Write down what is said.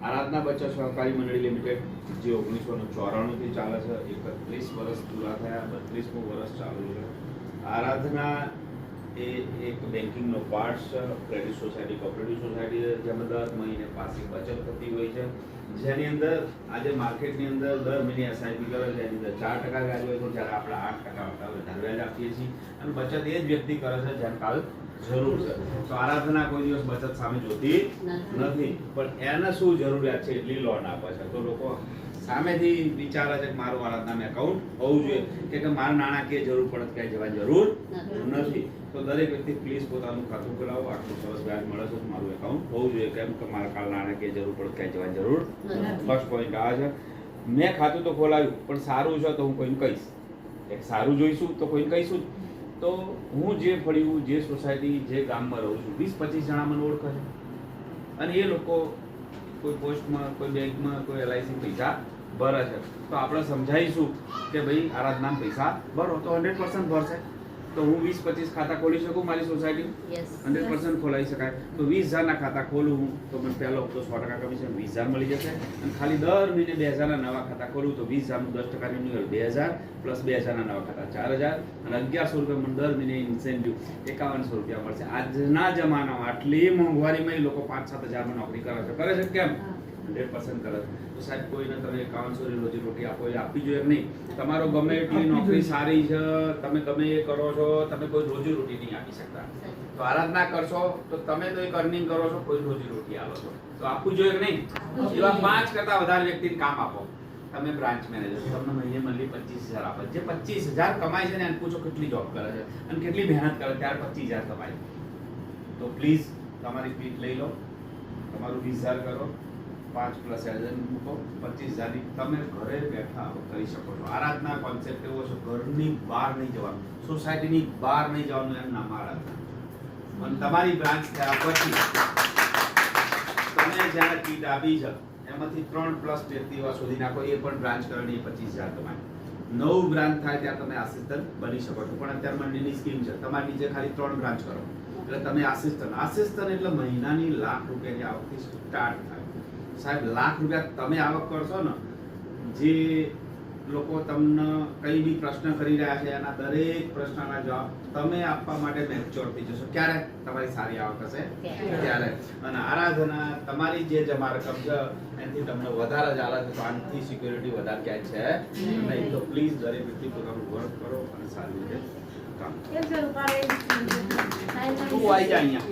આરાધના બચત સહકારી મંડળી લિમિટેડ જે 1994 થી ચાલે છે, 31 વર્ષ પૂરા થયા, 32મું વર્ષ ચાલુ છે. આરાધના એ એક બેન્કિંગનો પાર્ટ છે, ક્રેડિટ સોસાયટી, કોઓપરેટિવ સોસાયટી છે, જેમાં દર મહિને પાસિંગ બચત થતી હોય છે, જેની અંદર આજે માર્કેટની અંદર દર મહિને એસઆઈપી કરે છે, એની અંદર 4% વ્યાજ હોય છે, જ્યારે આપણે 8% વધારે વ્યાજ આપીએ છીએ. અને બચત એ જ વ્યક્તિ કરે છે જેને કાલ જરૂર છે. તો આરાધના કોઈ દિવસ બચત સામે જોતી નથી, પણ એને શું જરૂરિયાત છે એટલી લોન આપે છે. તો લોકો સામેથી વિચારે છે કે મારું આરાધનામાં એકાઉન્ટ હોવું જોઈએ, કે મારે નાણાકીય જરૂર પડે ક્યાંય જવાની જરૂર નથી. તો દરેક વ્યક્તિ પ્લીઝ પોતાનું ખાતું ખોલાવો, આટલું સરસ વ્યાજ મળે છે, મારું એકાઉન્ટ હોવું જોઈએ, કેમ કે મારે કાલ નાણાકીય જરૂર પડે ક્યાંય જવાની જરૂર. ફર્સ્ટ પોઈન્ટ આ છે. મેં ખાતું તો ખોલાવ્યું, પણ સારું છે તો હું કોઈને કહીશ, એક સારું જોઈશું તો કોઈને કહીશું. તો હું જે ફળ્યું, જે સોસાયટી, જે ગામમાં રહું છું, 20-25 જણા મને ઓળખે છે, અને એ લોકો કોઈ પોસ્ટમાં, કોઈ બેંકમાં, કોઈ LIC પૈસા ભરે છે. તો આપણે સમજાવીશું કે ભાઈ આરાધના પૈસા ભરો, તો 100% ભરશે. તો હું 20-25 ખાતા ખોલી શકું મારી સોસાયટી, 100% ખોલાવી શકાય. તો 20,000ના ખાતા ખોલું હું, તો મને પહેલો હપ્તો 100% કમિશન 20,000 મળી જશે. અને ખાલી દર મહિને 2,000ના નવા ખાતા ખોલું તો 20,000નું 10% રિન્યુઅલ 2,000 પ્લસ 2,000ના નવા ખાતા 4,000 અને 1,100 રૂપિયા મને દર મહિને ઇન્સેન્ટિવ 5100 રૂપિયા મળશે. આજના જમાનામાં આટલી મોંઘવારીમાં લોકો 5-7 હજારમાં નોકરી કરે છે કેમ? 100% કરે છે. તો સાહેબ કોઈને તમે 5100 ની રોજી રોટી આપો, એ આપવી જોઈએ નહીં. તમારો ગમે એટલી નોકરી સારી છે, તમે ગમે એ કરો છો, તમે કોઈ રોજી રોટી નહીં આપી શકતા. તો આરાધના કરશો તો તમે તો એક અર્નિંગ કરો છો, કોઈ રોજી રોટી આલો છો, તો આપવું જોઈએ કે નહીં? એવા 5 કરતા વધારે વ્યક્તિને કામ આપો. તમે બ્રાન્ચ મેનેજર, તમને મહિને મળે 25,000 આપે. જે 25,000 કમાય છે ને એને પૂછો કેટલી જોબ કરે છે અને કેટલી મહેનત કરે, ત્યારે 25,000 કમાય. તો પ્લીઝ તમારી પીઠ લઈ લો, તમારું 20,000 કરો, 5 પ્લસ એજન્ટ મૂકો, 25,000ની તમે ઘરે બેઠા કરી શકો છો. આરાધના કોન્સેપ્ટ એવો છે, ઘરની બહાર નહીં જવાનું, સોસાયટીની બહાર નહીં જવાનું, એમ નામ આરાધના. અને તમારી બ્રાન્ચ થયા પછી તમે જ્યારે કીટ આપી છે એમાંથી 3 પ્લસ વ્યક્તિ એવા શોધી નાખો, એ પણ બ્રાન્ચ કરવાની 25,000 તમારી. નવું બ્રાન્ચ થાય ત્યાં તમે આસિસ્ટન્ટ બની શકો છો. પણ અત્યારે મંડળની સ્કીમ છે, તમારી નીચે ખાલી 3 બ્રાન્ચ કરો એટલે તમે આસિસ્ટન્ટ એટલે મહિનાની લાખ રૂપિયાની આવકથી સ્ટાર્ટ થાય. સાહેબ, લાખ રૂપિયા તમે આવક કરશો ને, જે લોકો તમને કઈ બી પ્રશ્ન કરી રહ્યા છે એના દરેક પ્રશ્નના જવાબ તમે આપવા માટે મેચ્યોર થઈ જશો. ક્યારે? તમારી સારી આવક હશે ત્યારે. અને આરાધના તમારી જે જમા રકમ છે એનાથી તમને વધારે જ આલે છે, તો આનાથી સિક્યોરિટી વધારે ક્યાંય છે નહીં. તો પ્લીઝ દરેક વ્યક્તિ પોતાનું વર્ક કરો અને સારી રીતે કામ કરો. તું આવી જા અહીંયા.